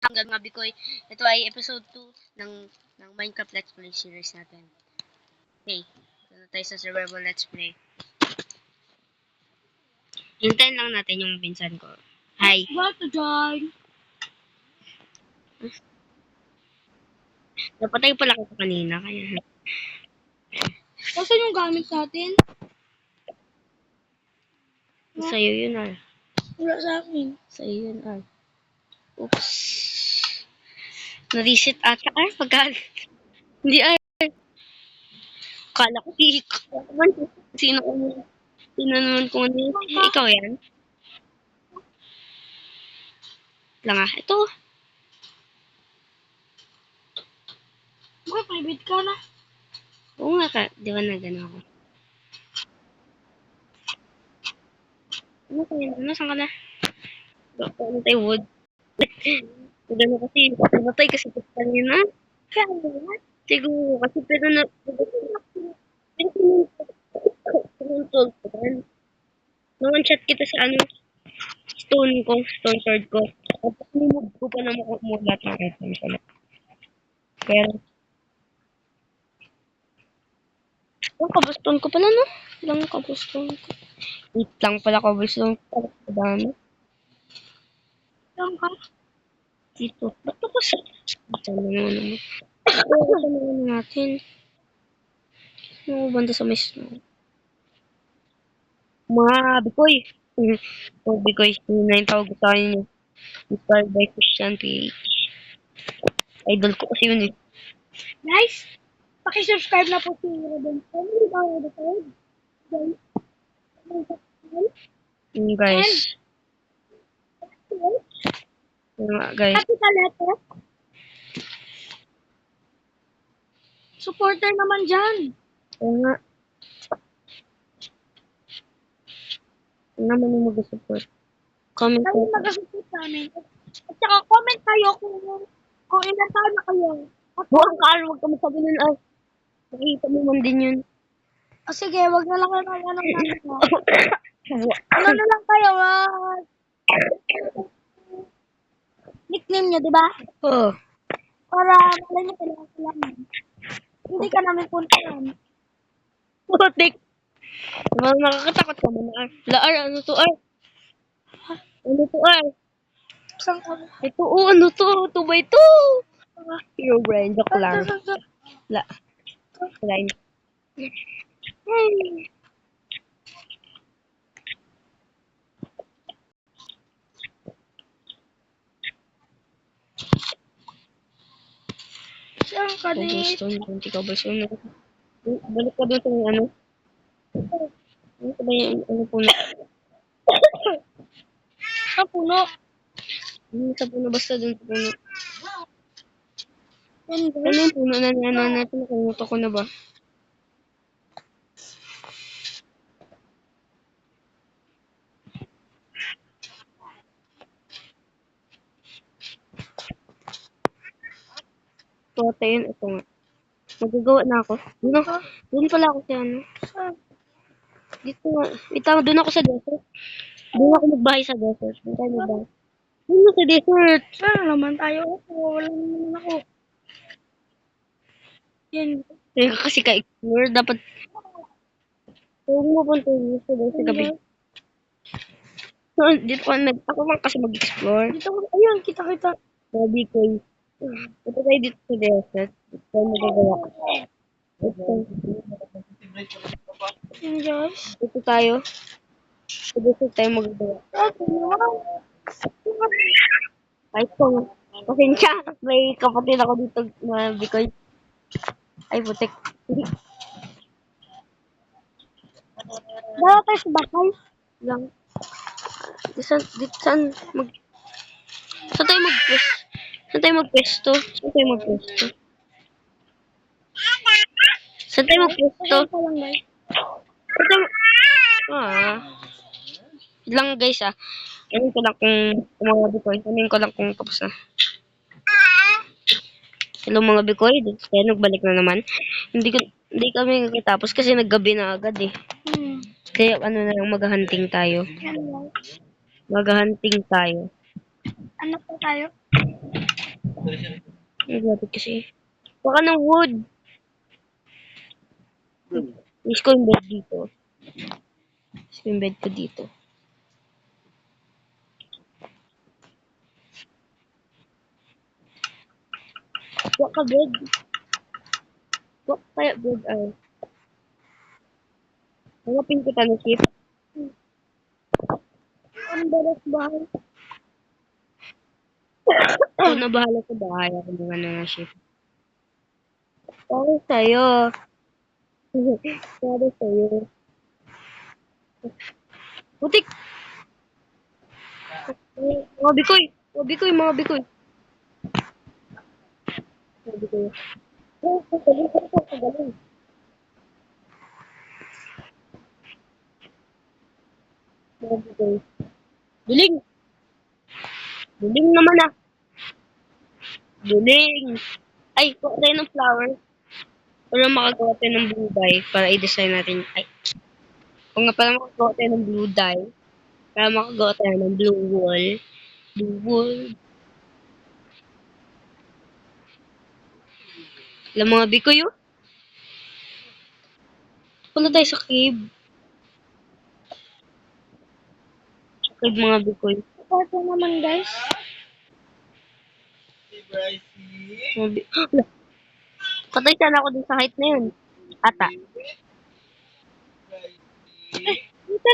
Hanggang nga Bikoy, ito ay episode 2 ng Minecraft Let's Play series natin. Okay, ito na tayo sa survival Let's Play. Hintayin lang natin yung pinsan ko. Hi. What to join? Napatay pala kita kanina, kaya... Saan yung gamit natin? Sa'yo yun, Ar. Wala sa akin. Sa'yo yun, Ar. Oops. Na-reset ata, Ar. Hindi, Ar. Kala ko, Sino naman kung ano yun? Ikaw yan? Lang ah. Ito. Bakit private ka na? Oo nga ka. Di ba na gano'n ako? Ano kaya? Nasaan ka na? Ano tayo wood? Gano'n kasi. Namatay kasi gusto niya na. Kaya ano? Siguro kasi pero na... Pinutol ko yan. Na-one-shot kita sa ano? Stone sword ko. Tapos nimod ko pa na makulat ng items ko na. Pero... Ang cobblestone ko pala, no? Ilang cobblestone ko. 8 lang pala cobblestone ko. Dami. Saan ka? Dito. Ba't ako sa... Ito naman. Ito naman natin. Banda sa may snow. Mga Bikoy. Oh, Bikoy. Yun na yung tawag ko sa kanya. Inspired by Christian PH. Idol ko kasi yun eh. Guys, paki-subscribe na po si Redemption. Hindi ba Redemption? Guys. Guys. Capital letter. Supporter naman dyan. Oo nga. Ano naman yung mag-support? Comment Kayo ko. mag-support sa amin. At saka comment kayo kung ilan taon na kayo. At, Buwang ka, huwag ka masabi nun. Ah, nakita mo man din yun. sige, wag na lang kayo ng ano na. Ano na lang kayo, nickname nyo, di ba? Oo. Para malay nyo kailangan ko lang. Hindi ka namin puntahan. Putik. Diba nakakatakot ka man, Ar? Laar, ano to, Ar? Ano to, Ar? Saan ka? Ito, ano to? 2x2. Hero brain, joke lang. Line. Saan ka din? Cobblestone, kunti cobblestone. Balik ka doon sa may ano. Ano ba yung ano puno? Sa puno. Sa puno, basta doon sa puno. Yan, Ano yung puno na ano natin? Nakalimutan ko na ba? Tote yun, ito nga. Magagawa na ako. Doon pala ako sa ano. Dito nga. Ito, doon ako sa desert. Doon ako magbahay sa desert. Doon tayo magbahay. Doon sa desert. Saan naman tayo? Wala naman ako. Yan. Kaya ka kasi ka-explore. Dapat, huwag mo punta dito sa gabi. So, dito ako lang kasi mag-explore. Dito ko, ayun, kita. Sabi ko, ito tayo dito sa desert. Ito tayo magagawa. Ito. Yan, guys. Dito tayo. Sa desert tayo magagawa. Ay, kung pasensya, may kapatid ako dito na Bikoy. Ay, butik. Dala tayo sa bakal. Lang. Saan tayo mag-pwesto? Saan tayo magpwesto? Saan tayo magpwesto? Ito lang, guys. Saan tayo lang guys Anin ko lang kung mga Bikoy. Anin ko lang kung tapos na. Hello mga Bikoy. Kaya nagbalik na naman. Hindi kami nakitapos kasi naggabi na agad eh. Kaya ano na lang, maghahunting tayo. Yan, guys. Maghahunting tayo. Ano po tayo? Naglagot kasi. Baka ng wood. Miss ko yung bed dito. Miss ko yung bed ko dito. Wak ka bed. Wak kaya bed ay. Hanapin kita ng ship. Ang balas bahay. Ako na bahala sa bahay. Ako naman na ng ship. Para sa'yo. Para sa'yo. Putik! Mga bikoy! Mga bikoy! Mga bikoy! Mga bikoy. Oh, kagaling ko ito. Kagaling. Mga bikoy. Duling! Duling naman ah! Duling! Ay, kuha tayo ng flowers. Para makagawa tayo ng blue dye para i-design natin. Ay, kung nga para makagawa tayo ng blue dye. Para makagawa tayo ng blue wall. Blue wall. Alam mga bikoy oh. Punta tayo sa cave. Sa cave mga bikoy. Ito naman guys. Mga Patay sana ako dun sa height na yun. Ata.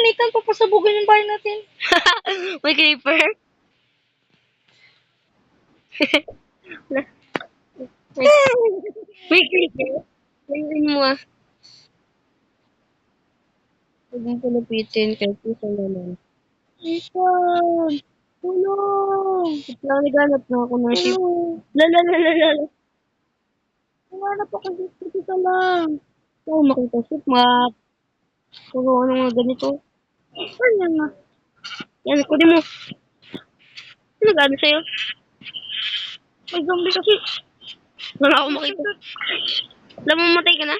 Nitan, papasabugin yung bahay natin. May creeper. May creeper. Layuin mo ah. Huwag mo palapitin kahit isa naman. Nitan! Tulong! Biglang naghanap na ako ng ship. Tulong! Lalalala. Humanap ako dito. Dito lang. Oo, makita ship map. Puro ano nga ganito. Ano yan nga? Yan, kunin mo. Ano nag-ano sa'yo? May zombie kasi. Wala ako makita. Alam mo, matay ka na?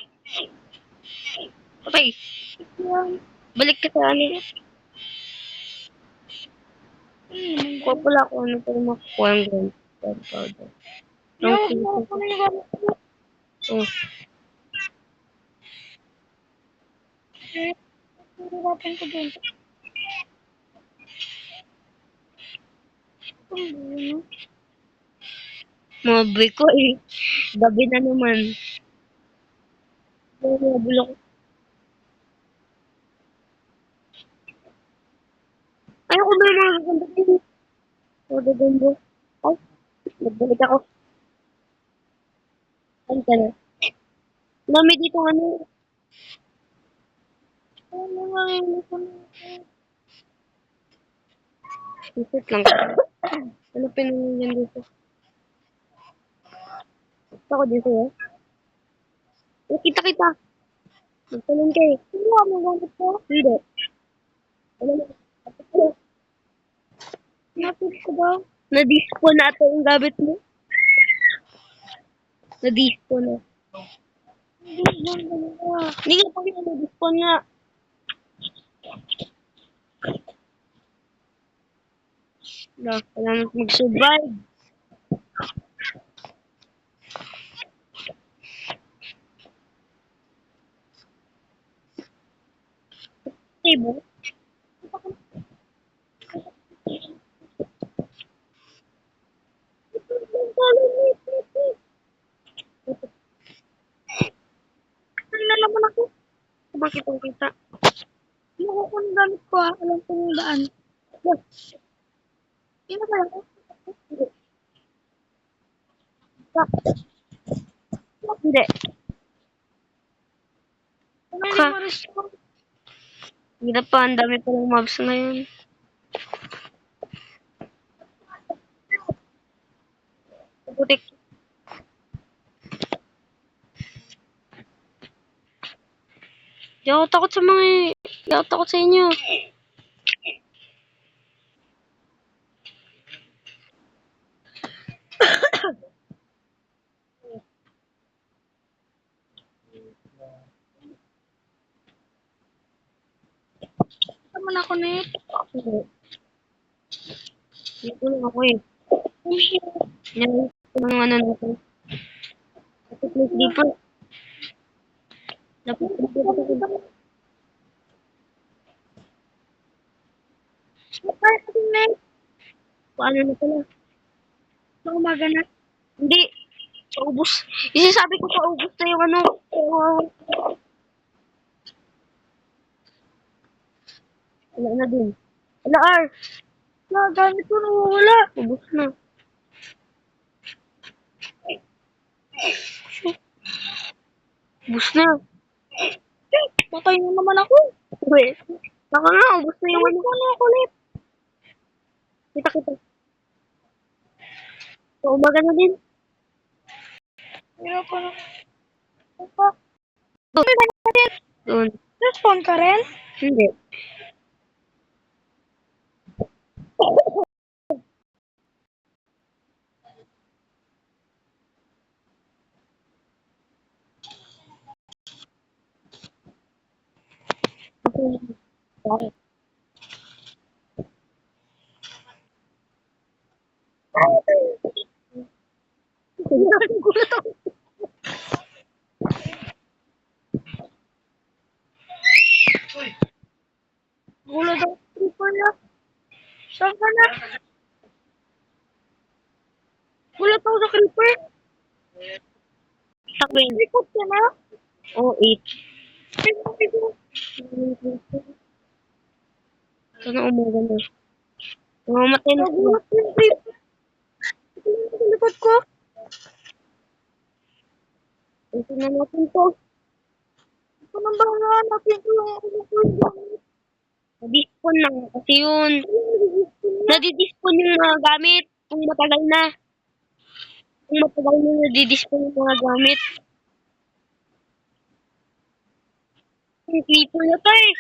Patay. Yan. Balik ka sa ano. Kuha pala ako ano para makukuha ang ground powder. Ang Yung creeper. ako na yung gamit ko. Oh. Hirapan ko dun. Ano? Mga boy ko eh. Gabi na naman. Mga bulok. Ayoko na yung mga gaganda din. Mga gaganda. Ay, nagbalik ako. Saan ka na? Dami dito ano. Ano nga yun? Isip lang. Ano pinangyayari dito? Gusto ko dito eh. Oh, kita. Magtalon kayo. Ano ang gamit ko? Hindi. Ano na? Napit ko daw. Na-dispo na ito yung gamit mo. Na-dispo na. Hindi lang dalawa. Hindi nga pang na-dispo na. Na, kailangan mag-survive. Table. Ano na naman ako? Bakit ang kita? Ano ko kung gamit ko ah? Alam ko yung daan. Sino ba ako? Hindi. Ano hindi mo respond? Hindi na pa. Ang dami palang mobs ngayon. Putik. Di ako takot sa mga... Di ako takot sa inyo. Naman ako na yun. Hindi. Dito lang ako eh. Yan. Ang ano natin. Dapat may sleeper. Dapat may sleeper. Paano na pala? Sa umaga na. Hindi. Paubos. Isasabi ko paubos na yung ano. Wala na din. Wala, R. Gamit ko nawawala. Ubos na. Ubos na. Patay na naman ako. Wait. Baka nga, ubos na yung ano. Ano ako ulit? Kita. So, umaga na din. Hirap na. Apa? Doon. Respawn ka rin? Hindi. Bakit? Gulat ako. Gulat ako. Creeper na. Saan ka na? Gulat ako sa creeper. Takwin. Ikot ka na. O, 8. Ikot. Sana umaga na. Mamamatay na sila. Nagulat yung creeper. Ito sa likod ko. Ito na natin to. Ito nang bahala natin ko yung ano ko yung gamit. Nadispon lang. Kasi yun. Nadidispon yung mga gamit. Kung matagal na. Kung matagal na nadidispon yung mga gamit. Yung creeper na to eh.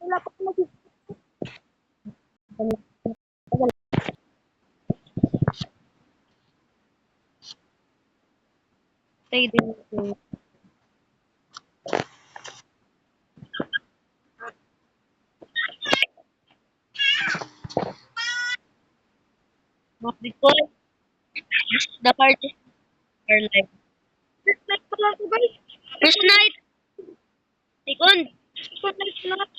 Wala pa ako nag- Tayo din ito. Because the party are live. First night pa lang ito, guys. First night. Second. First night pa lang.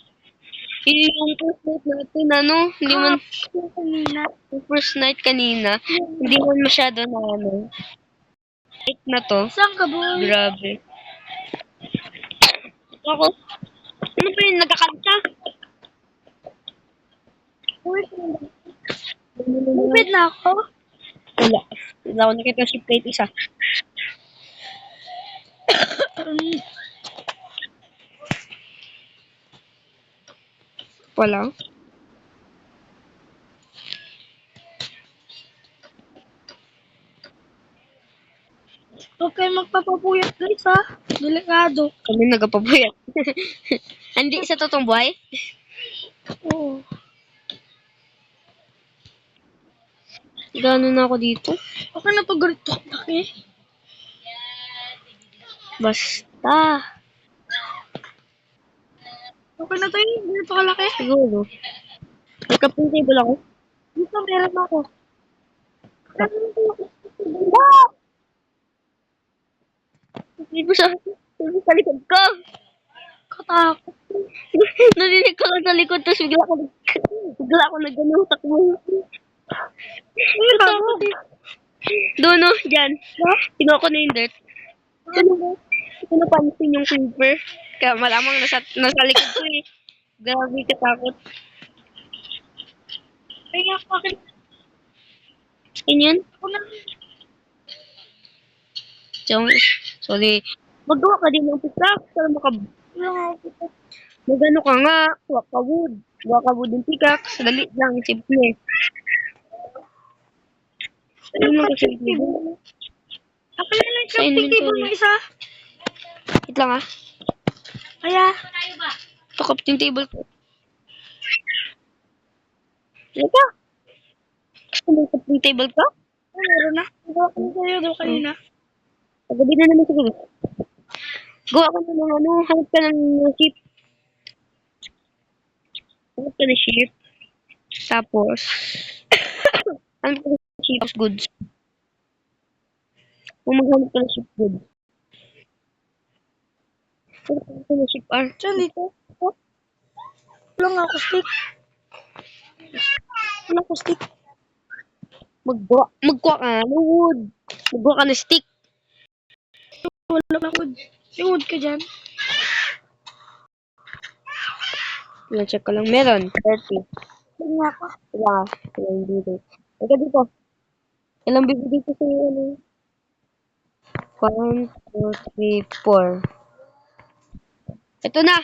Yung first night natin, ano, hindi man, Yung kanina. yung first night kanina, hindi man masyado na, ano, night na to. Saan ka, boy? Grabe. Ako, ano ba yun, nagkakanta? Uy, Lupit na ako. Wala. Wala ako nakita si plate isa. Wala. Huwag kayo magpapapuyat, guys, ha? Delikado. Kami nagapabuyat. Hindi sa totoong buhay? Oo. Gano'n na ako dito. Okay na to, ganito laki. Basta. Okay na to yun, ganito kalaki. Siguro. Nagka-ping table ako. Dito, meron ako. Dito sa likod ko. Katakot. Narinig ko lang sa likod, tapos bigla ako nag-ano, takbo. Uy, takot eh. Doon, no, dyan. Tingnan ko na yung dirt. Ito napansin yung creeper. Kaya malamang nasa likod ko eh. Grabe katakot. Ay, nga, bakit? Ganyan. Ako na. Sorry. Magawa ka din ng pickaxe para Wala nga ako. magano ka nga. Kuha ka wood. Kuha ka wood ng pickaxe. Dali lang. Simple. Ano mo kasi simple? Ako na lang yung Sa crafting table inventory. mo isa. Wait lang ah. Kaya, Ito crafting table ko. Lika. Gusto mo yung crafting table ko? meron na. Gawa ko na sa'yo daw kanina. Pagabi na naman siguro. Gawa ka na ng ano. Hanap ka ng ship. Hanap ka ng ship. Tapos, Ano ko ship goods? Kung maghanap ka ng ship goods. Ano ko ng ship R? Saan dito? Oh, wala nga ako stick. Wala ako stick. Magkuha ka ng wood. Magkuha ka ng stick. Wala ako. Yung wood ka dyan. Check ko lang. Meron. 30. Wala nga ako. Wala ka. Ilang dito. Ika dito. Ilang bibigay ko sa'yo. Ano? 1, 2, 3, 4. Ito na.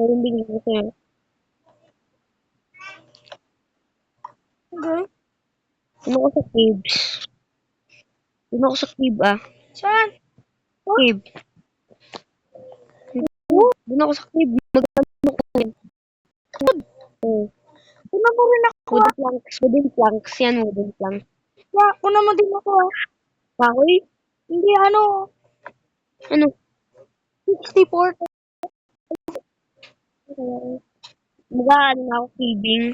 Ilang bibigay ko sa'yo. Okay. Ano ko sa caves? Ano ko sa cave ah? Saan? Cave. Doon ako sa cave. Magkano ko yan? Oh. Una mo rin ako. Wooden planks. Wooden planks. Yan, wooden planks. Yeah, una mo din ako. Kahoy? Hindi ano. Ano? 64. Mag-ano na ako caving.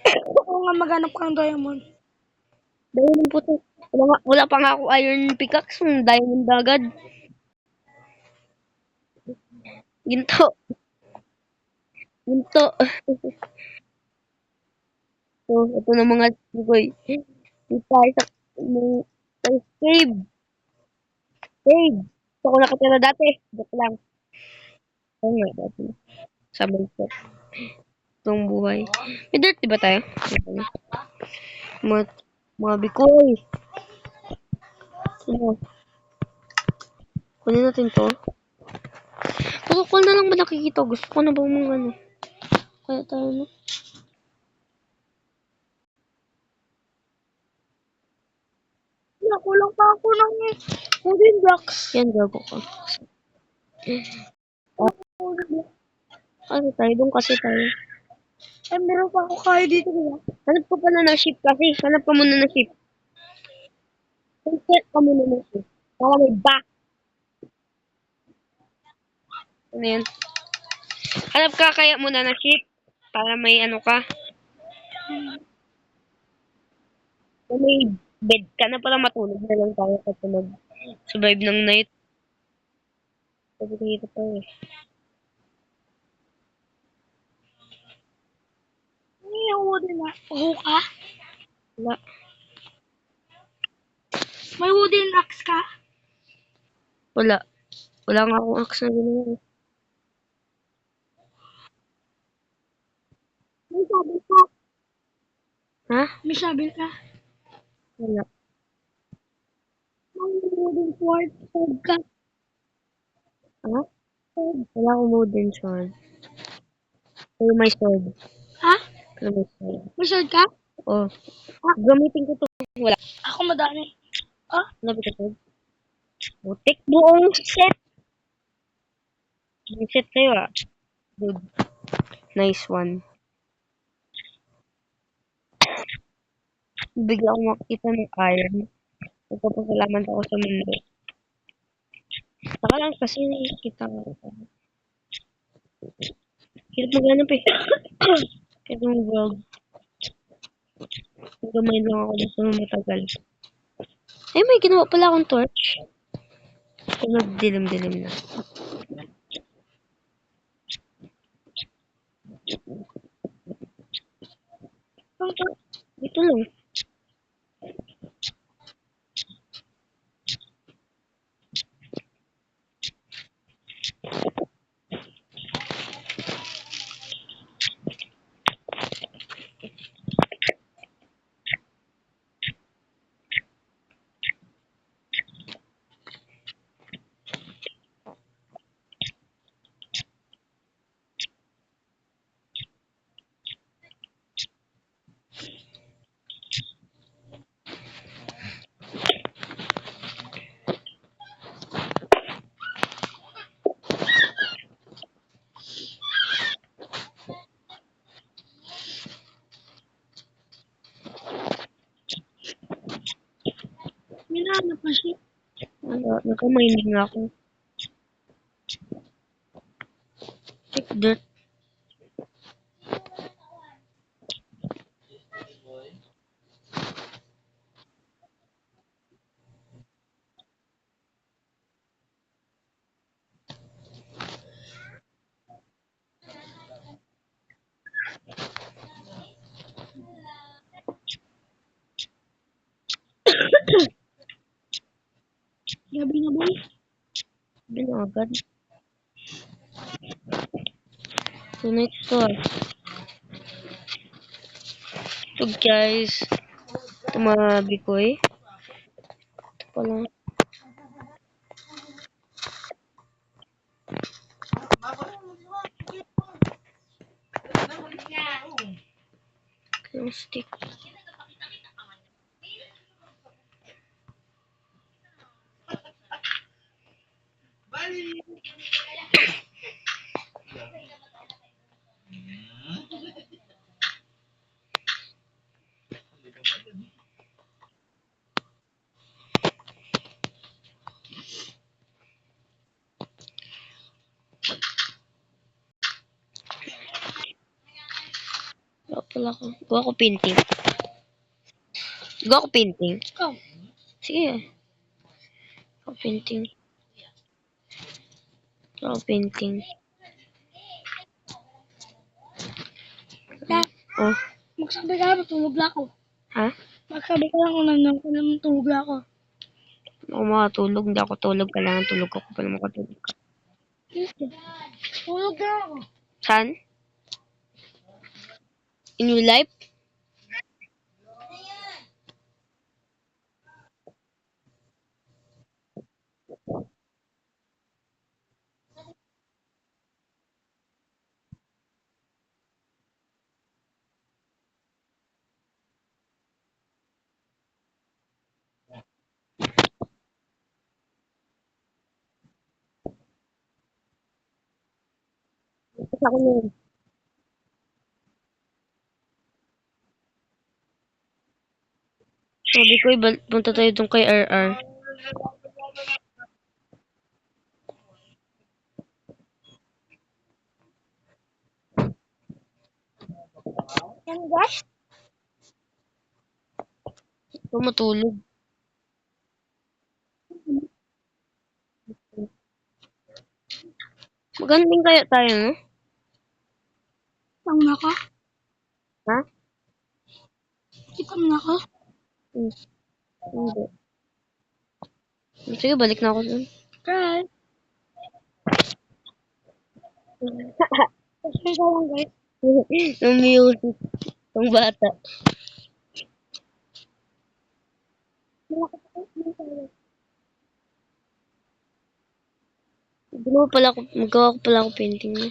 Ako nga maghanap ka ng diamond. Diamond po to. Wala pa nga ako iron pickaxe. Diamond agad. Ginto. Ginto. So, ito na mga tugoy. Dito tayo sa cave. Cave. Ito ako nakatira dati. Dito lang. Oo nga, dati. Sa bangkot. Itong buhay. May dirt, diba tayo? Mga, mga bikoy. Ano? Kunin natin to. Puro call na lang ba nakikita? Gusto ko na bang mga ano? Kaya tayo, no? Kulang pa ako ng wooden blocks. Yan, gago ko. Ano tayo? Doon kasi tayo. Ay, meron pa ako kaya dito, diba? Hanap ko pala ng ship kasi. Hanap ka muna ng ship. Set ka muna ng ship. Para may back. Ano yan? Hanap ka kaya muna ng ship. Para may ano ka. Para may bed ka na para matulog na lang tayo kasi mag-survive ng night. Sabi ko dito pa eh. Ano yung wooden na? Ka? Wala. May wooden axe ka? Wala. Wala nga akong axe na gano'n. May shovel ka? Ha? May shovel ka? Wala. May wooden sword? Sword ka? Ha? Wala akong wooden sword. Pero may sword. Ha? Pero may sword. May sword ka? Oh. Gamitin ko to. Wala. Ako madami. Ah? Nabi ka sword. Butik buong set. Yung set sa'yo ah. Good. Nice one. Bigla akong makita ng iron. Nagpapasalamat ako sa mundo. Saka lang kasi kita ko. Hirap maghanap eh. Kaya vlog. Gamay lang ako dito ng matagal. Ay, may ginawa pala akong torch. Kaya nagdilim-dilim na. Dito lang. May nahanap na siya. Naka-mining nga ako. Check dirt. agad. So, next to So, guys. Ito mga bikoy. Ito pala. Yung stick. Gawa pala ako. Gawa ko painting. Gawa ko painting. Ikaw. Sige. Gawa ko painting. Gawa ko painting. Na, Oh. magsabi ka, matulog na ako. Ha? Magsabi ka lang kung nanong ko naman tulog na ako. Ako makatulog. Hindi ako tulog. Kailangan tulog ako pala makatulog. Tulog na ako. Saan? In your life? Kasi ako yun. Sabi ko, punta tayo dun kay RR. Yan guys. Ito matulog. Magandang kaya tayo, no? Tama na ka? Ha? Kita mo na ka? Hmm. Hindi. Sige, balik na ako dun. Guys. Kasi ka lang guys. Yung music. Yung bata. Magawa ko pala ako painting niya.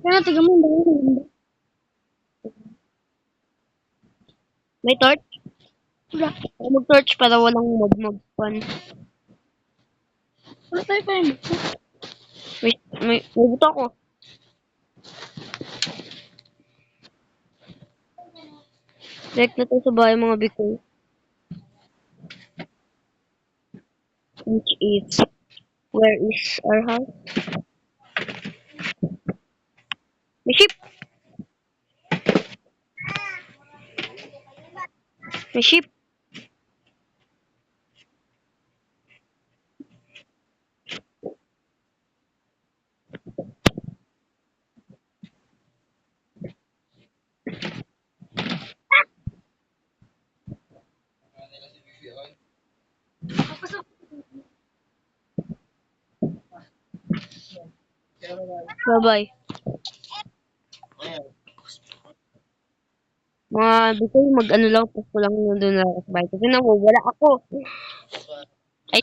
Kaya tiga mo, dahil May torch? wala. Ako mag-torch para walang mag-pan. Wala tayo pa yung buko. May buto ako. Direct na tayo sa bahay mga bikoy. Which is, where is our house? May sheep! May sheep! Bye-bye. Mga bikoy, mag-ano lang, post ko lang nandun na ako sa bahay. Kasi nawawala ako. Ay,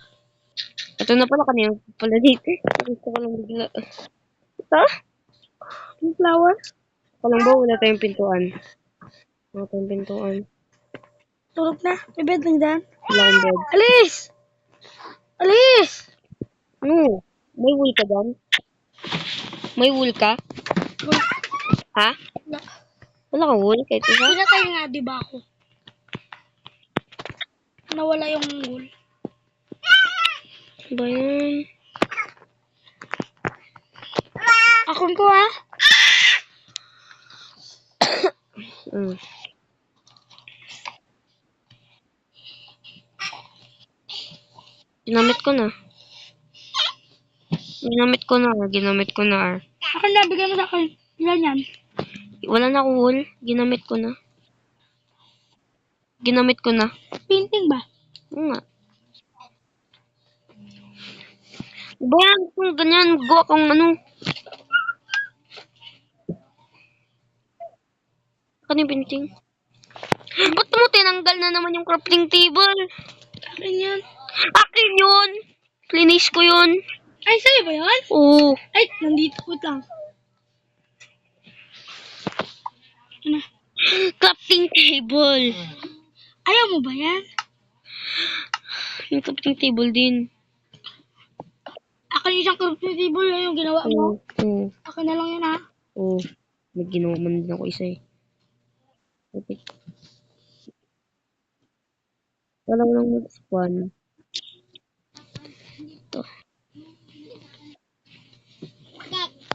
ito na pala kanina pala dito. Gusto ko lang bigla. Ito? Yung flower. Walang ba? Wala tayong pintuan. Wala tayong pintuan. Tulog na. May bed lang dyan. Wala akong bed. Alis! Alis! Ano? May wool ka dyan? May wool ka? Wala. Ha? Wala. Wala kang wool kahit isa? Pinatay nga, di ba ako? Nawala yung wool. Ba yan? Akon ko ha? Mm. Ginamit ko na. Ginamit ko na. Akin na, bigyan mo sa akin. Ilan yan? Wala na akong wool. Ginamit ko na. Painting ba? Oo nga. Diba yan? Kung ganyan, gawa kang ano. Ano yung painting? Ba't mo tinanggal na naman yung crafting table? Akin yan. Akin yun! Linis ko yun. Ay, sa'yo ba yun? Oo. Ay, nandito ko lang. Ano? Crafting table. Ayaw mo ba yan? Yung crafting table din. Akin yung isang crafting table yun yung ginawa mo. Oo. Akin na lang yun ha. Oo. May ginawa man din ako isa eh. Okay. Wala ko lang mag-spawn. Ito.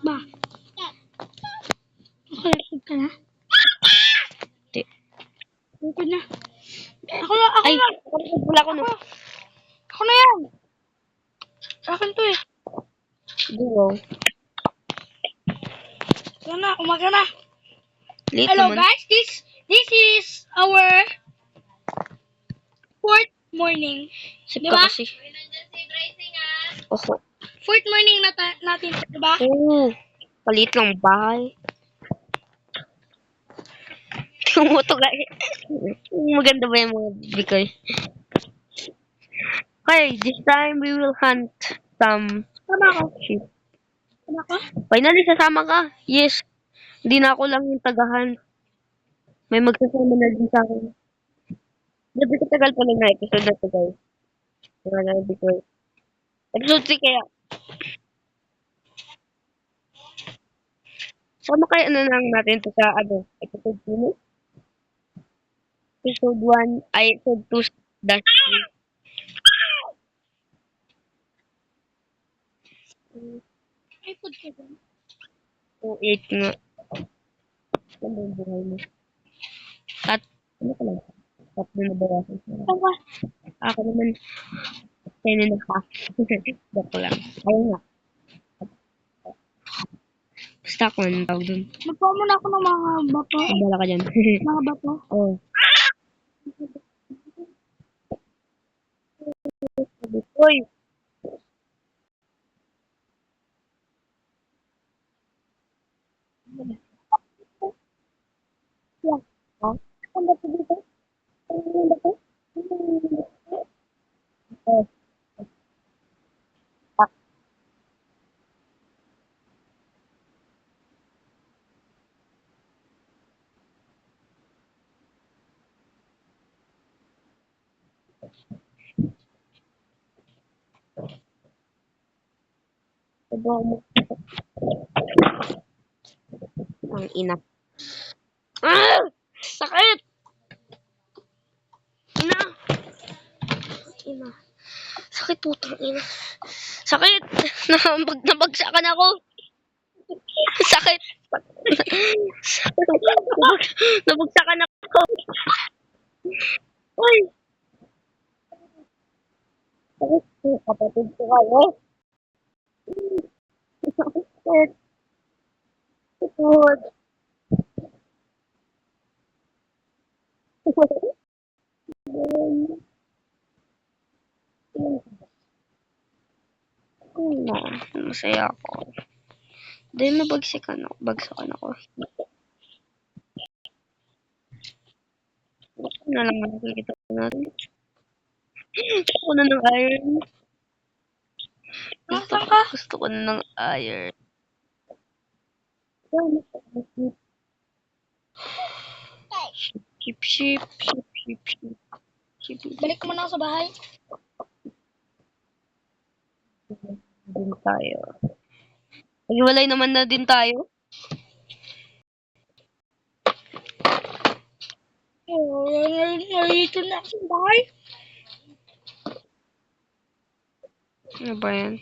Ba? Collected ka na? Hindi. Okay na. Ako Ay, na. wala ko na. Ako na yan. Sa akin to eh. Duo. Yan na, umaga na. Late Hello naman. guys, this is our fourth morning. Sip Diba? ka kasi. Oho. Fourth morning natin, diba? Oo. Palit lang bahay. Tingnan mo to guys. Maganda ba yung mga bikoy? Okay, this time we will hunt some Tama ako. sheep. Tama ako? Finally, sasama ka. Yes. Hindi na ako lang yung tagahan. May magsasama na din sa akin. Gabi katagal pala na episode na to guys. Wala na bikoy. Episode 3 kaya. Sama kaya na lang natin to sa episode 2. Episode 1 ay episode 2 dash 3. Ay, food ka ba? 2-8 nga. Ano yung buhay mo? Ano ka lang? Tatlo na bawasan siya. Tama. Ako naman, 10 and a half. Joke lang. Ayun nga. Basta ako, anong tawag dun? Magpawa muna ako ng mga bato. Abala ka dyan. Mga bato. Oh. Uy! Yan. Ha? Ang bato dito. Ang bato. Oh. Ah, sabaw mo. Ang ina. Ah! Sakit! Ina! Ina. Sakit putang ina. Sakit! Nabagsakan ako. Sakit! Nabagsakan ako. Uy! Sakit. Kapatid ko kayo. Sakit. Sakit. Ano, masaya ako. Dahil nabagsakan ako. Ano na lang nakikita ko natin. Gusto ko na ng iron. Nasaan ka? Gusto ko na ng iron. Sheep. Balik ko muna ako sa bahay. Din tayo. Naghiwalay naman na din tayo. Oh, narito na ako sa bahay. Ano ba yan?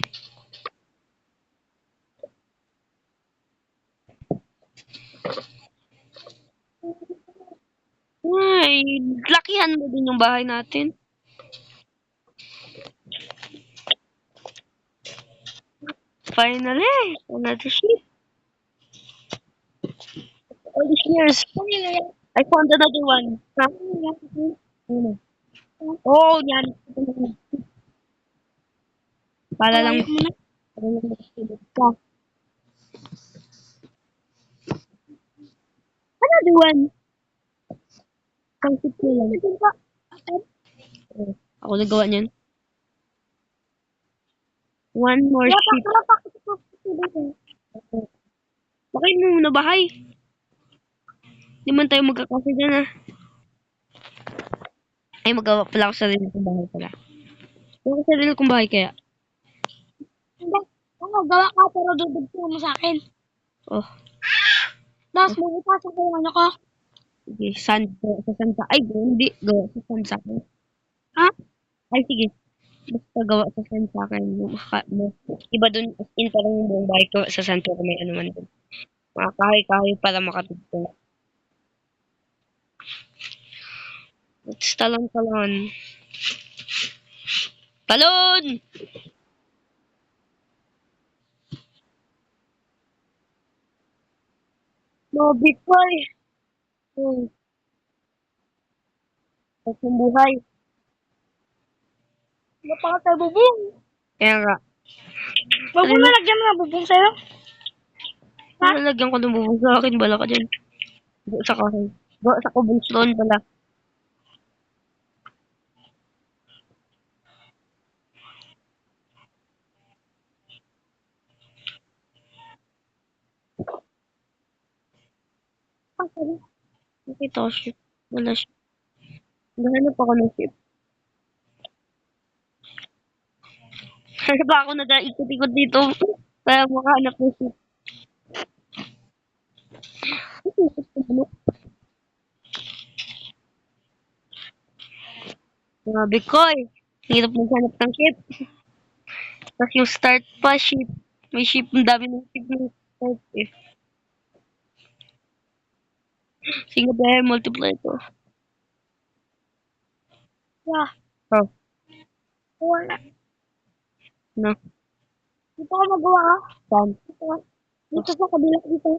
Ay, lakihan mo din yung bahay natin. Finally, another sheep. All these years, I found another one. Huh? Ano? Oh, yan. Para lang. Para lang makasilip ka. Another one. Kansip ko lang. Oh, ako nagawa niyan. One more sheep. Bakit mo muna bahay? Di man tayo magkakasya dyan ah. Ay, magawa pala ako sa sarili kong bahay pala. Gawa ko sa sarili kong bahay kaya. Hindi. Oo, gawa ka pero dudugtong mo sa akin. Oh, Tapos may ipasok ko yung ano ko. sige. Sand sa sand sa... Ay, hindi. Gawa sa sand sa akin. Ha? Ay, sige. Basta gawa sa sand sa akin. Iba dun, as in parang yung buong bahay ko sa sand ko kung may ano man dun. Mga kahoy-kahoy para makatugtong. It's talon-talon. Talon! No, big boy. At yung buhay. Hindi pa ka tayo bubong. Kaya nga. Wag mo na lagyan mo na bubong sa'yo. Ha? Lalagyan ko ng bubong sa akin. Bala ka dyan. Gawa sa kahoy. Gawa sa cobblestone pala. Nakita ko ship. Wala ship. Nahanap ako ng ship. Kaya ba ako nag-ikot-ikot dito? Kaya makahanap ng ship. Grabe ko eh. Hirap maghanap ng ship. Tapos yung start pa, ship. May ship. Ang dami ng ship yung start eh. Sige ba, multiply to. Yeah. Oh, Wala. no. Dito ka magawa ka. Saan? Dito sa kabila dito.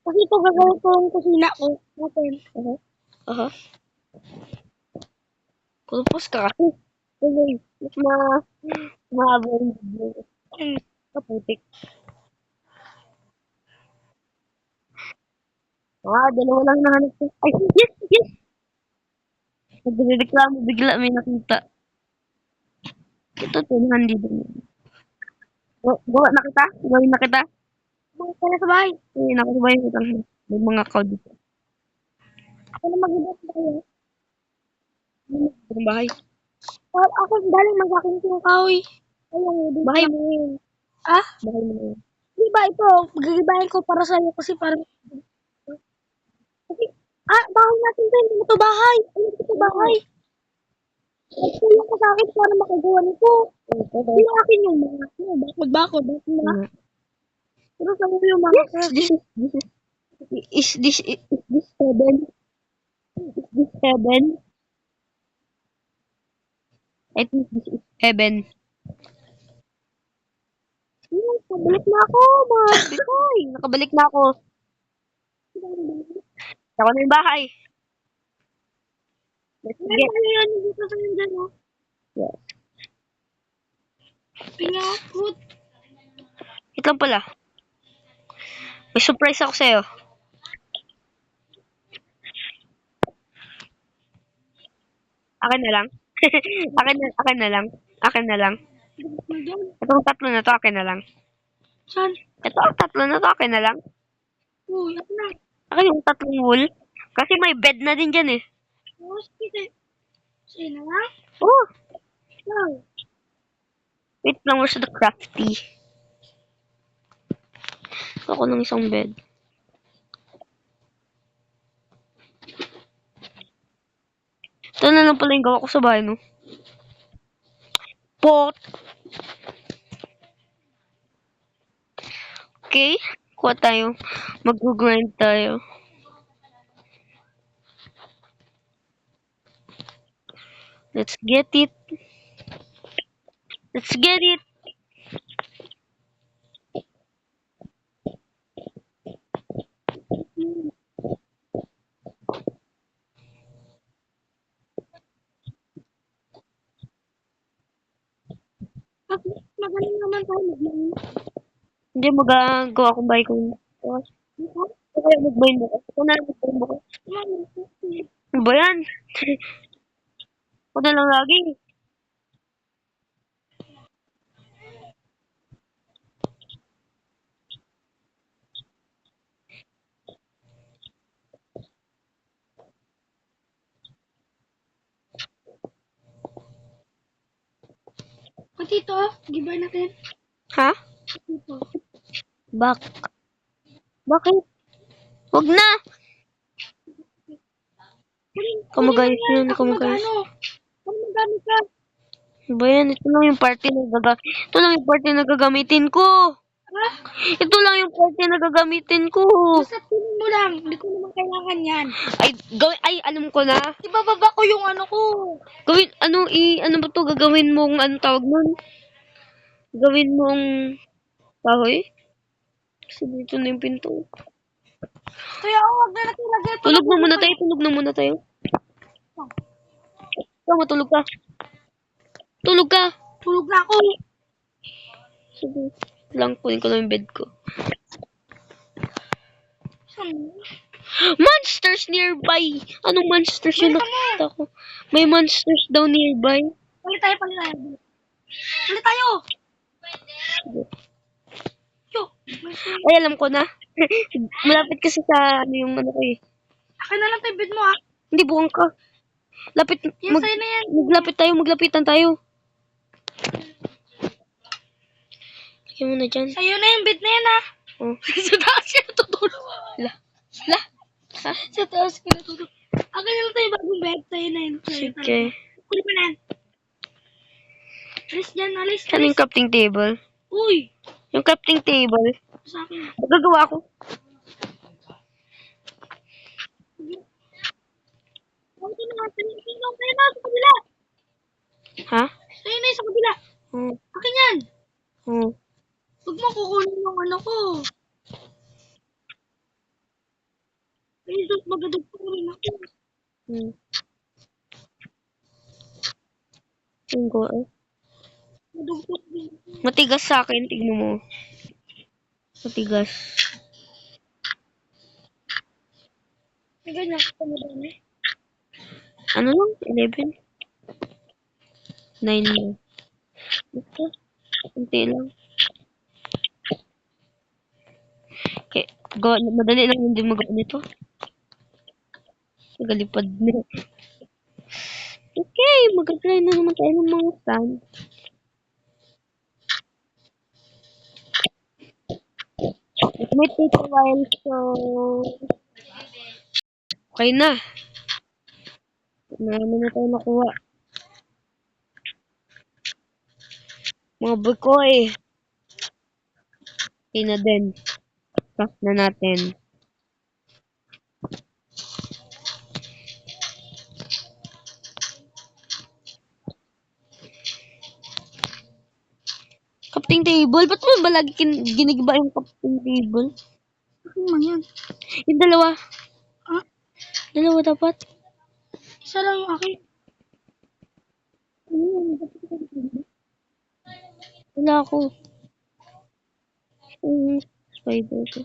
Kasi ito gagawin ko yung kusina ko. Natin. Aha. Kulpos ka kasi. Kasi, mas mahaba yung video. Kaputik. Dalawa lang nahanap ko. Ay, yes, yes! Nagreklamo bigla may nakita. Ito, 10 dito. Gawa na kita? Gawin na kita? Bakit ka na sa bahay? Eh, nakasabay ko lang. May mga code dito. Ako na mag-ibas na kayo. Ang bahay. Ako daling mag-akin yung kahoy. Ayun, dito. Bahay mo yun. Ah? Bahay mo yun. Di ba ito? Magigibahin ko para sa'yo kasi parang... Kasi, bahay natin din. Hindi mo to bahay. Ano ito bahay? Nagtulong ko sa akin para makagawa nito. Hindi akin yung mga bakod-bakod. Pero sa mo yung mga... Is this heaven? Is this heaven? I think this is heaven. Nakabalik na ako, mga Bikoy, nakabalik na ako. Ako na yung bahay. Let's Ano get... yan? Dito sa yung dyan, oh. Yes. Pinakot. Ito lang pala. May surprise ako sa'yo. Akin na lang. akin na lang. Akin na lang. Itong tatlo na to, akin na lang. Saan? Ito, ang tatlo na to, akin na lang. Uy, ako na. Akin yung tatlong wool. Kasi may bed na din dyan eh. Oh, sige. Sige na nga. Oh, Wow. wait lang, where's the crafty? Ako ng isang bed. Ito na lang pala yung gawa ko sa bahay, no? Pot. Okay, kuha tayo. Mag-grind tayo. Let's get it. Let's get it. Magaling naman tayo magmahal. Hindi, magagawa akong bahay ko. Ito kaya magbayin mo. Ito na lang magbayin mo. Ano ba yan? Ako na lang lagi. Dito, gibay natin. Ha? Dito. Bakit? Wag na! Kamagayos yun, Ako kamagayos. mag-ano. Ano magamit ka? Ano ba yan? Ito lang yung party na Ito lang yung party na gagamitin ko. Ha? Ito lang yung party na gagamitin ko. Basta tunin mo lang. Hindi ko naman kailangan yan. Ay, alam ko na. Ibababa ko yung ano ko. Gawin, ano ba to? Gagawin mong, ano tawag nun? Gawin mong kahoy? Kasi dito na yung pinto. Kaya huwag na natin lagay. Tulog na muna tayo. Ikaw, matulog ka. Tulog ka. Tulog na ako. Sige. Lang, kunin ko lang yung bed ko. Monsters nearby! Anong monsters yun nakita ko? May monsters daw nearby. Palit tayo. Palit tayo. Yo. Ay, alam ko na. Malapit kasi sa ano yung ano ko eh. Akin na lang tayo bed mo ah. Hindi, buwang ka. Lapit, Yan sa'yo na yan. maglapitan tayo. Lagyan mo na dyan. Sa'yo na yung bed na yan ah. Oh. Sa taas siya natutulog. La. Ha? Sa taas siya natutulog. Akin na lang tayo bagong bed. Sa'yo na yun. Sige. Kunin mo na yan. Alis dyan, alis. Saan yung crafting table? Uy. Yung crafting table. Sa akin. Magagawa ko. Sa'yo na sa kabila. Ha? Sa'yo na sa kabila. Hmm. Akin yan. Hmm. Huwag mo kukunin yung ano ko. Ay, sus, magadog ko rin ako. Hmm. Yung go eh. Magadog ko rin. Matigas sa akin. Tignan mo. Matigas. May ganyan ka mo dami. Ano lang? 11? 9 na. Ito. Kunti lang. Okay. Madali lang hindi magawa nito. Nagalipad na. Okay. Mag-try na naman tayo ng mga stand. It might take a while, so... Okay na. Marami na tayo nakuha. Mga bukoy. Okay na din. Craft na natin. Crafting table? Ba't mo ba lagi ginigiba yung crafting table? Akin man yan. Yung dalawa. Ha? Dalawa dapat. Isa lang yung akin. Wala ako. Spider ko.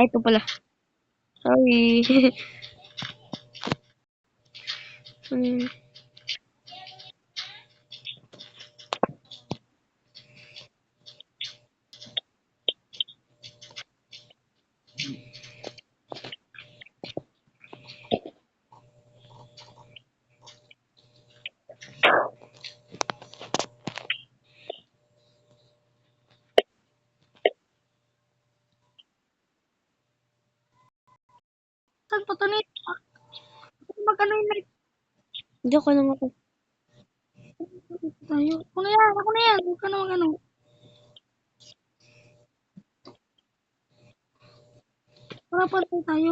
Ay, ito pala. Sorry. Saan pa ito na yun? Mag-ano yung light Hindi ako lang ako. tayo? Ako na yan. Huwag ka na mag-ano. Para pantay tayo.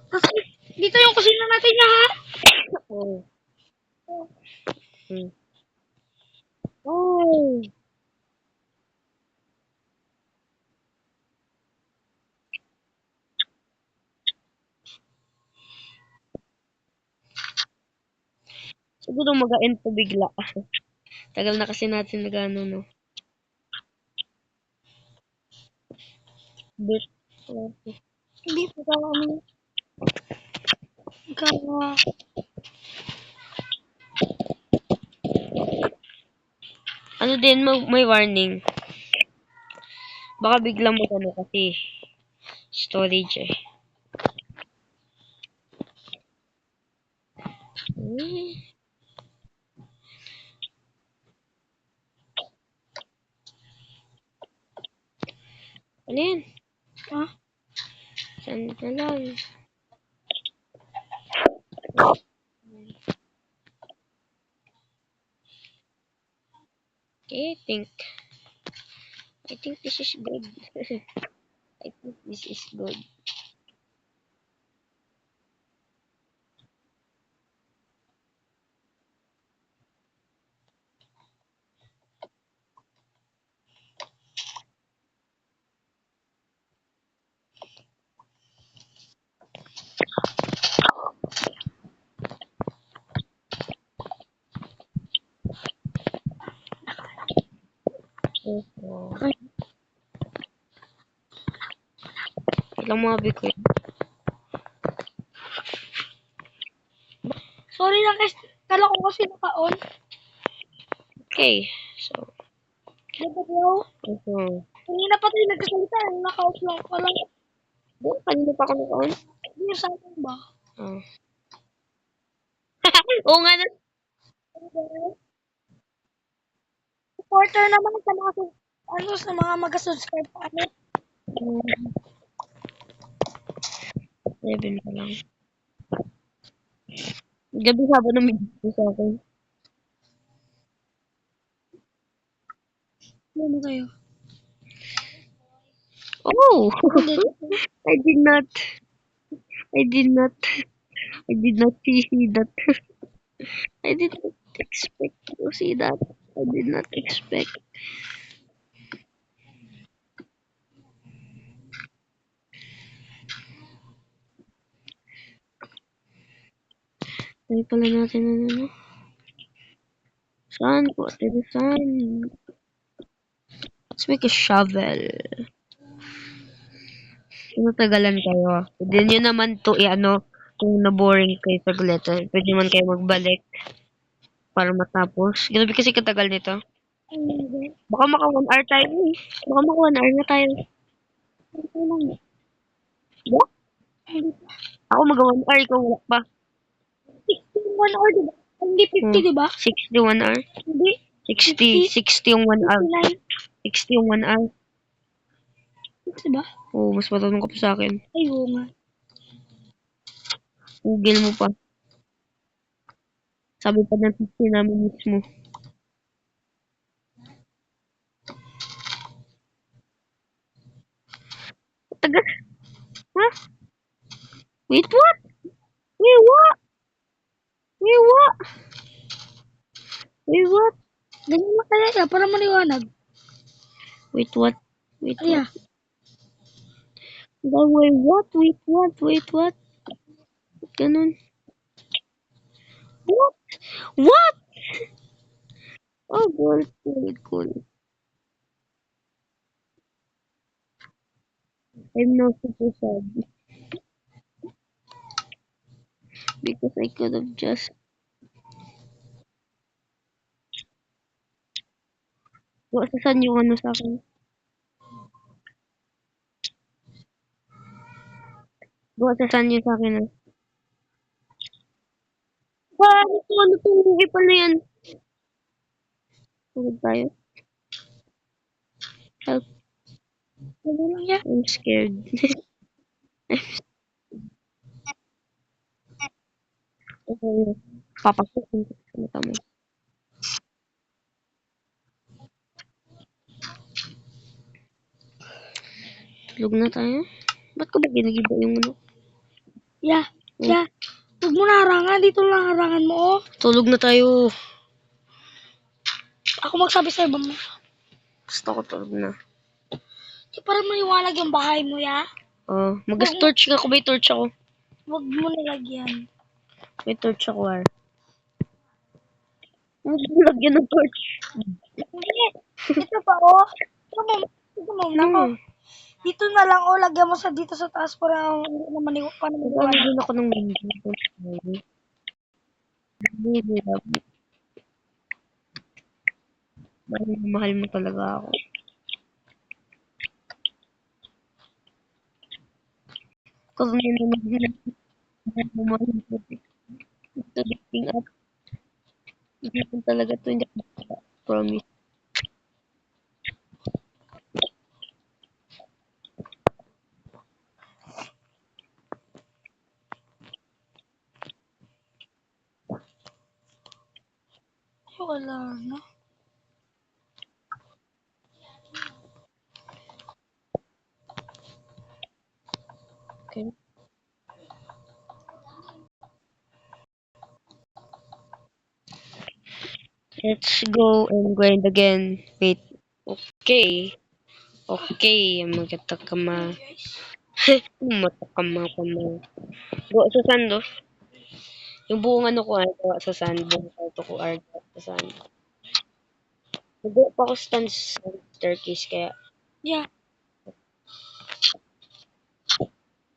Tapos, dito yung kusina natin na ha. Oh. Oh. Siguro mag-end to bigla. Tagal na kasi natin nag-ano, no? But, Hindi pa kami. Kaya, ano din, may warning. Baka biglang mag-ano kasi storage eh. Ano yan? ha? Saan na lang? Okay, I think this is good. I think this is good. So, ilang mga bikoy. Sorry lang guys. Kala ko kasi naka-on. Okay, so, Diba bro? Kanina pa tayo nagkasalita. Naka-off lang ko lang. Kanina pa ako naka-on? Hindi sa akin ba? Oh. Oo nga na. Supporter naman sa mga sa mga mag-subscribe pa ano. 7 pa lang. Gabi haba ng video sa akin. Ano kayo? Oh! Hindi. I did not. I did not. I did not see that. I did not expect to see that. I did not expect. Ay pala natin ano. Saan po? Saan? Let's make a shovel. Kung natagalan kayo. Pwede nyo naman to i-ano, kung na-boring kayo saglit. Pwede naman kayo magbalik para matapos. Grabe kasi katagal nito. Baka maka 1 hour tayo eh. Baka maka 1 hour na tayo. Yeah? Ako mag 1 hour, ikaw wala pa. 61 hour diba? Hindi 50 diba? 60 1 hour? Hindi. 60 yung 1 hour. 60 yung 1 hour. Diba? Oo, mas matanong ka pa sa akin. Ay, oo nga. Google mo pa. Sabi pa ng teacher namin mismo. Taga? Ha? Wait, what? Wait, what? Wait, what? Wait, what? Ganyan na kaya siya para maliwanag. Wait, what? Wait, Kaya. what? Wait, what? Wait, what? Wait, what? Ganun. What? What? Oh, cool. I'm not super sad. Because I could have just... Saan yung ano sa akin? Saan yung sa akin ah? Ano to? Hindi pala yan. Tulog tayo. Help. Ano lang yan? I'm scared. Okay. Papasukin ko sa mata mo. Tulog na tayo? Ba't ko ba ginagiba yung ano? Yeah. Huwag mo na harangan. Dito lang harangan mo, oh. Tulog na tayo. Ako magsabi sa'yo ba mo? Gusto ko tulog na. Di para maliwanag yung bahay mo, ya? Mag-torch nga ako. May torch ako. Huwag mo nilagyan. May torch ako ah. Lagyan ng torch. Hindi. Ito pa, oh. Ito mo, nako. Ano? Dito na lang, oh. Lagyan mo sa dito sa taas para hindi naman paano Nagano maniwala. din ako ng Hindi, mahal mo talaga ako. Kung may mahal mo ito, dating up. Hindi ko talaga ito, hindi ako promise. Wala na. Okay. Let's go and grind again. Wait. Okay. Okay. Magatakama. Matakama pa mo. Go sa sando. Yung buong ano ko ay gawa sa sand. Buong auto ko ay gawa sa sand. Nagawa pa ako stand sa staircase kaya. Yeah.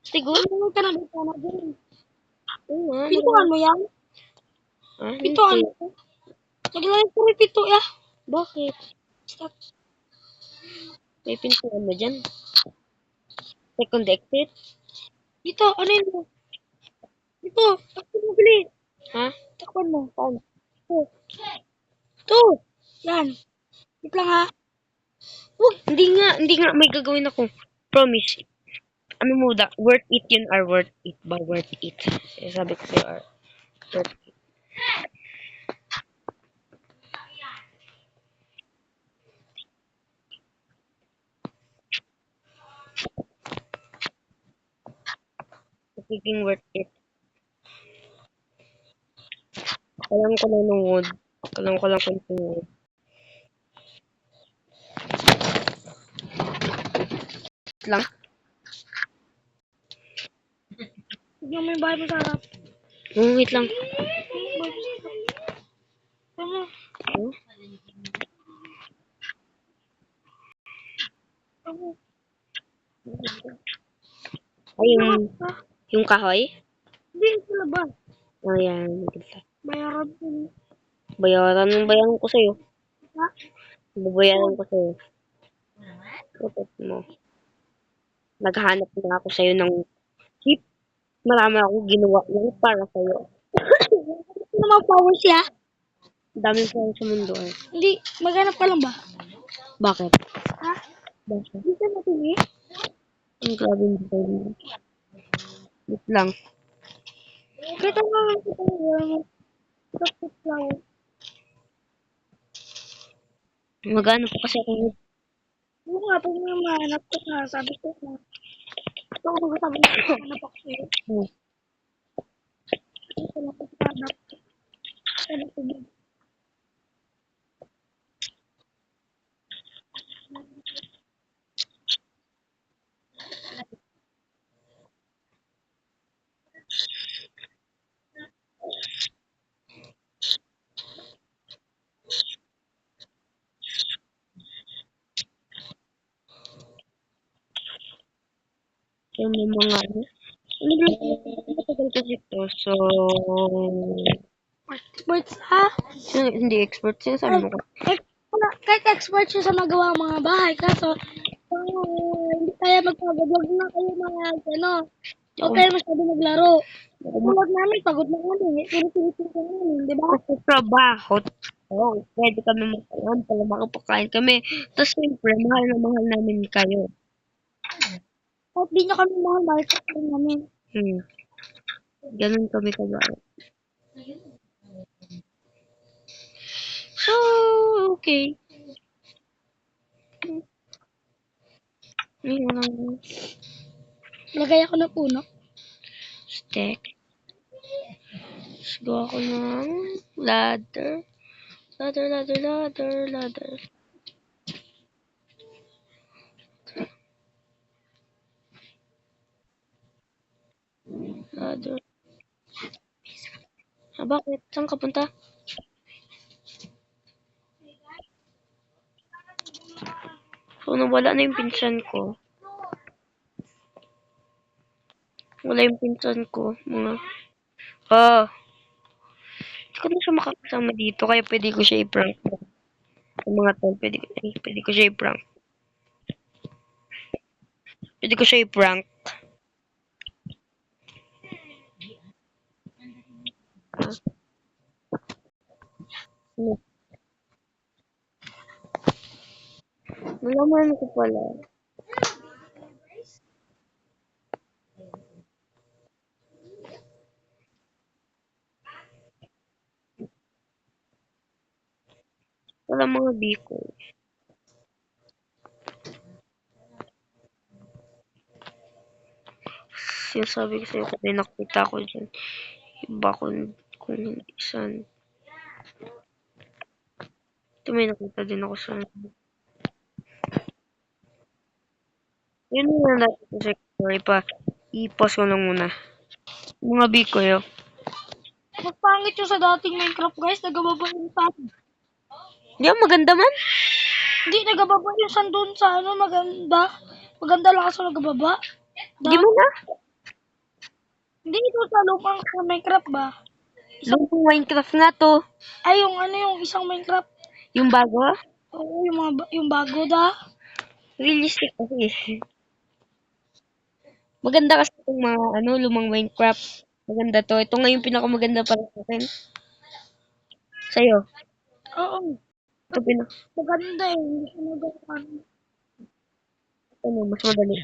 Siguro. Ano ka na dito na dyan? Oo nga. Pintuan mo yan? Ah, Pintuan hindi. mo? Naglagay ko rin pinto, ya. Bakit? May pintuan na dyan. Second exit? Dito, ano yun mo? Dito, takpan mo bilis. Ha? Takpan mo. Saan? Ito. Ito. Yan. Wait lang ha. Hindi nga. May gagawin ako. Promise. Ano mo da? Worth it yun or worth it ba? Worth it. Eh, sabi ko sa'yo or worth it. Magiging worth it. Kailangan ko lang ng wood. Kailangan ko lang konting wood. Lang. Tignan mo yung bahay mo sa harap. Wait lang. Ano? Huh? Ano? Ay, yung kahoy? Hindi, sa labas. Ayan. Bayaran ko. Bayaran ko sa'yo. Ha? Babayaran ko sa'yo. Kapag mo. Naghahanap na ako sa'yo ng jeep. Marami ako ginawa lang para sa'yo. Ano mga flowers ya? Daming sa'yo sa mundo eh. Hindi, maghanap ka lang ba? Bakit? Ha? Bakit? Hindi ka natin Ang grabe yung design mo. Wait lang. Kita mo lang kita mo. Cactus flower. Magano po kasi ako. Ano nga, pag may mahanap ko na, sabi ko na. Ito ako magsasabi na mahanap ako sa'yo. Hmm. Ito lang ako mahanap. Sabi ko ba? So, may mga ano. Matagal kasi ito. So, Experts ha? hindi expert. Sinasabi mo ko. Kahit expert siya sa magawa ng mga bahay. Kaso, hindi kaya magpagod. Huwag na kayo mga, ano, huwag kayo masyado maglaro. Tulad namin, pagod na kami. Pinipilit ko namin, di ba? Kasi trabaho. Oh, pwede kami magkaroon para makapakain kami. Tapos, siyempre, mahal na mahal namin kayo. Kahit di nyo kami mahal, mahal sa rin namin. Ganun kami kabayo. So, okay. Ayun lang. Lagay ako ng puno. Stick. Let's go ako ng ladder. Ladder. Ladder. Ah, bakit? Saan ka punta? nawala na yung pinsan ko. Wala yung pinsan ko. Hindi ko na siya makakasama dito, kaya pwede ko siya i-prank. Sa mga tol, pwede ko siya i-prank. Pwede ko siya i-prank. Ano? Nalaman ko pala. Wala mga Bicol. Sinasabi ko sa'yo kung may nakita ko dyan. Iba kung hindi saan. Ito may nakita din ako sa... Yun na natin sa secretary pa. I-pause ko lang muna. Mga Bicol, yo. Mas pangit yung sa dating Minecraft, guys. Nagababa yung sand. Di ba maganda man? Hindi, nagababa yung sand dun sa ano, maganda. Maganda lang kasi nagababa. Di mo na? Hindi, ito sa lupang sa Minecraft ba? Lumang Minecraft nga to. Ay, yung ano, yung isang Minecraft. Yung bago? Oo, yung bago da. Realistic kasi. Maganda kasi itong mga lumang Minecraft. Maganda to. Ito nga yung pinakamaganda para sa akin. Sa'yo. Oo. Ito Maganda eh. Hindi siya maganda. mas madali.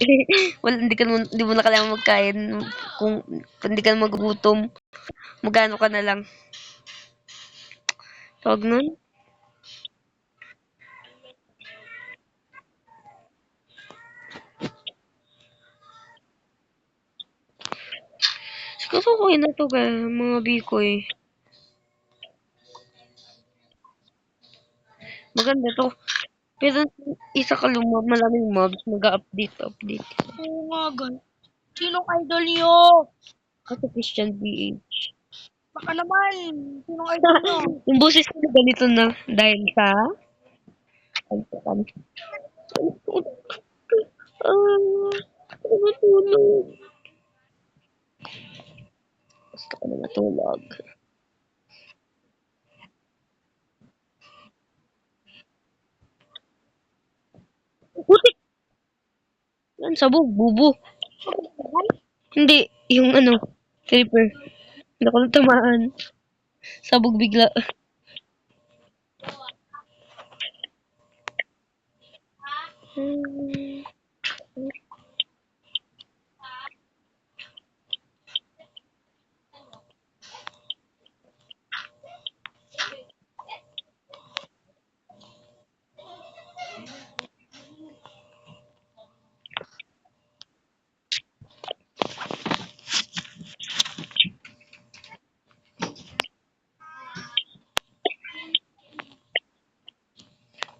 Hindi mo na kailangan magkain. Kung hindi ka magugutom, magano ka na lang. Tawag nun? Siguro ko na to ga, mga Bikoy. Maganda to. Pero isa ka maraming mobs, mag-update. Oo nga, guys. Sinong idol nyo? Kasi Christian BH. Baka naman. Sinong idol nyo? Yung boses ko na ganito na dahil sa... Matulog. Gusto ko na matulog. Putik! Yan, sabog, bubo. Hindi, yung creeper. Hindi ko natamaan. Sabog bigla.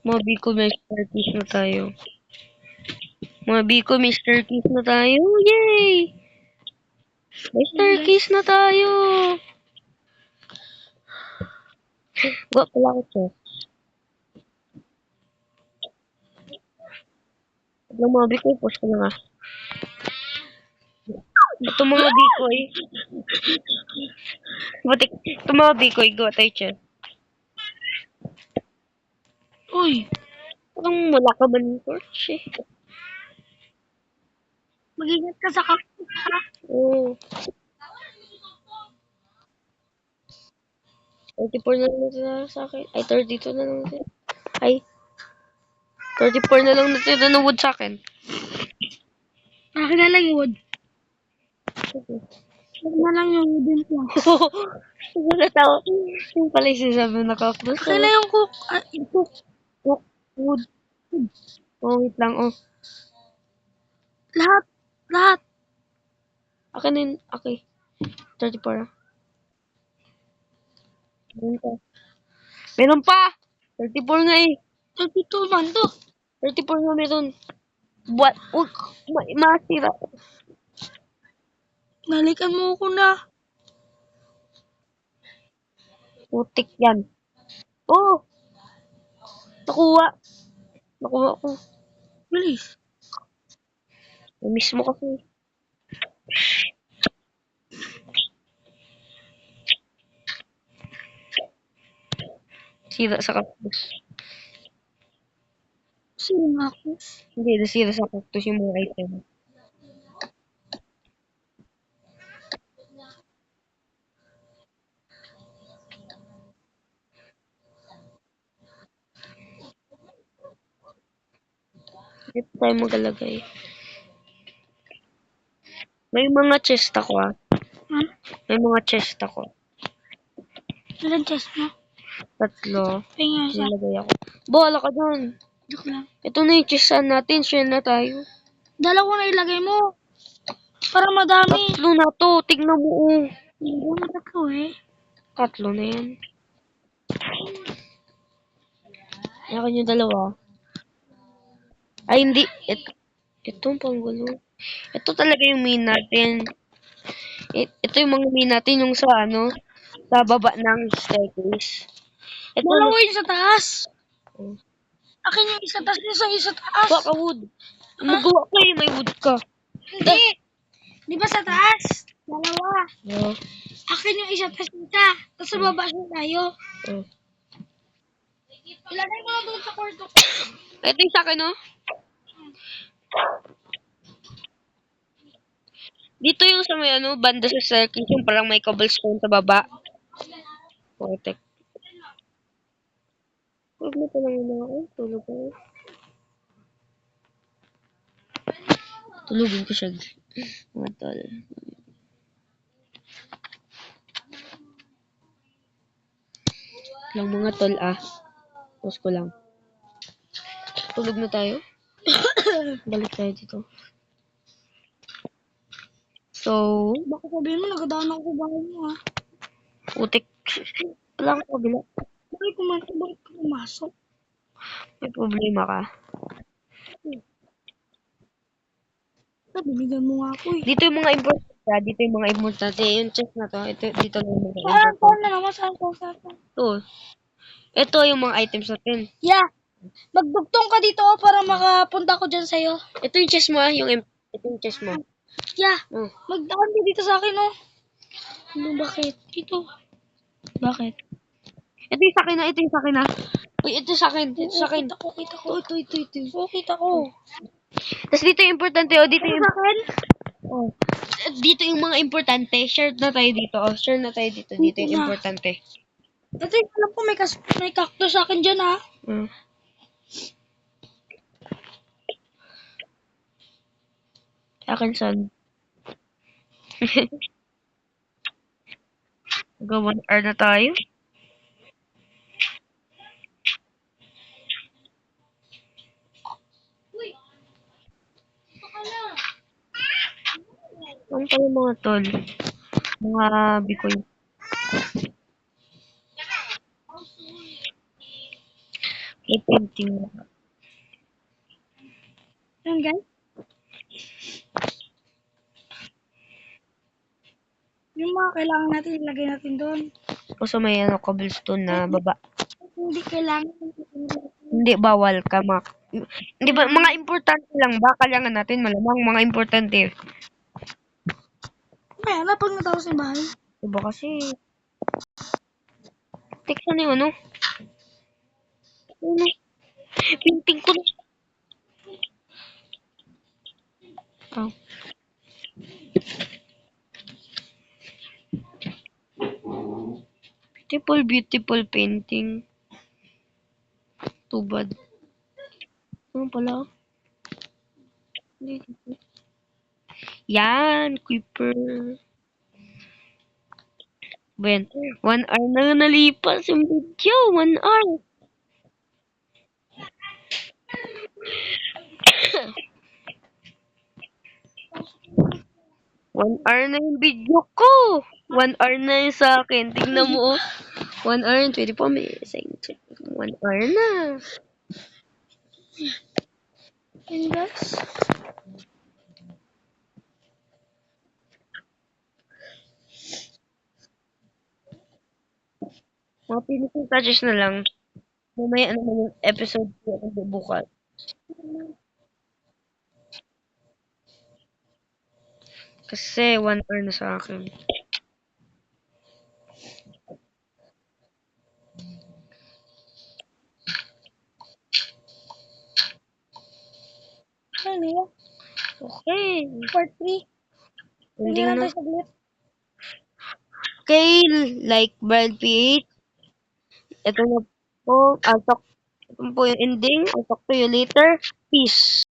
Mga Biko, may Star Keys na tayo. Mga Biko, may Star Keys na tayo. Yay! May Star Keys na tayo. Gawa pala ako, Chef. Ang mga Biko, post ko na nga. Ito mga Bikoy. Butik. Ito mga Bikoy, gawa tayo, Chef. Uy, Parang wala ka ba ng torch eh? mag-ingat ka sa cactus, ha? Oo. 34 na lang natira sa akin. Ay, 32 na lang natira. Ay, 34 na lang natira ng wood sa akin. Akin na lang yung wood. Akin na lang yung wooden plank. Siguro tao. Yung pala yung sinasabi na cactus. Akin na yung cook. Yung cook. Wood. Oh, wait lang. Oh. Lahat. Lahat. Akin din. Okay. 34 ah. Meron pa! 34 nga eh. 32 man to. 34 nga meron. What? Huwag. Masira. Nalikan mo ko na. Putik yan. Oh! Nakuha. Nakuha ko. Bilis. Miss mo kasi. Sira sa cactus. Sino nga ako? Hindi, nasira sa cactus yung mga item. Dito tayo magalagay. May mga chest ako ah. Ha? May mga chest ako. Ilan chest mo? 3. Tingnan isa. Nilagay ako. Bola ka dun. Joke lang. Ito na yung chestan natin. Share na tayo. Dalawa na ilagay mo. Para madami. 3 na to. Tignan mo oh. Hindi mo tatlo eh. 3 na yan. Akin yung 2. Ay, hindi. Ito ang panggulo. Ito talaga yung main natin. Ito yung mga main natin yung sa ano, sa baba ng staircase. Ito Dalawa yung sa taas. Oh. Akin yung isa taas yung isa taas. Baka wood. Magawa ko eh, may wood ka. Hindi. Di ba sa taas? Dalawa. Oh. Akin yung isa taas isa. Tapos sa baba siya tayo. Oh. Ilagay mo na doon sa kwarto. Ito yung sa akin, no? Dito yung sa may ano, banda sa staircase, yung parang may cobblestone sa baba. Protect. Huwag mo pa lang muna ako. Tulog ako. Tulugin ko siya. Mga tol. Lang mga tol ah. Pause ko lang. Tulog na tayo. Balik tayo dito. So, Baka sabihin mo, nagadaan ako sa bahay mo ha. putik. Wala akong kabila. Bakit kumanto? Bakit ka pumasok? May problema ka. Binigyan mo nga ako eh. Dito yung mga importante. Dito yung mga importante. Yung chest na to. Ito, dito na yung mga Saan? importante. Saan na naman? Saan? Ito. Ito yung mga items natin. Yeah. Magdugtong ka dito oh, para makapunta ko dyan sa'yo. Ito yung chest mo ah. Ito yung chest mo. Yeah. Oh. Magdaan ka dito sa akin oh. Ano bakit? Dito. Bakit? Ito yung sa akin na. Ito yung sa akin na. Uy, ito sa akin. Ito sa akin. Kita ko. Ito. Oo, kita ko. Tapos dito yung importante. Oh, dito Ano yung... sa akin? Oh. Dito yung mga importante. Share na tayo dito. Oh, share na tayo dito. Dito yung importante. Ito yung alam ko may cactus sa akin dyan ha. Hmm. Akin son. Go 1 hour na tayo. Ang pala mga tol. Mga bikoy. May painting mo. Yan guys. Yung mga kailangan natin, ilagay natin doon. Tapos may ano, cobblestone na baba. Hindi kailangan. Hindi, bawal ka, Mak. Hindi ba, mga importante lang ba? Kailangan natin malamang mga importante. May hanap pag natapos yung bahay. Diba kasi... Teksa na yung ano? Ano? Painting ko na. Oh. Beautiful painting. Too bad. Ano pala? Yan, creeper. Ben, 1 hour na nalipas yung video. 1 hour. One hour na yung video ko. 1 hour na yung sa akin. Tingnan mo, oh. 1 hour and 24 minutes. 1 hour na. Yan guys. Mga finishing touches na lang. Mamaya naman yung episode ko bukas. Kasi 1 hour na sa akin. Ano yun? Okay. Part 3. Hindi Ending lang na. tayo saglit. Okay, like Brad PH. Ito na po. Ito po yung ending. I'll talk to you later. Peace.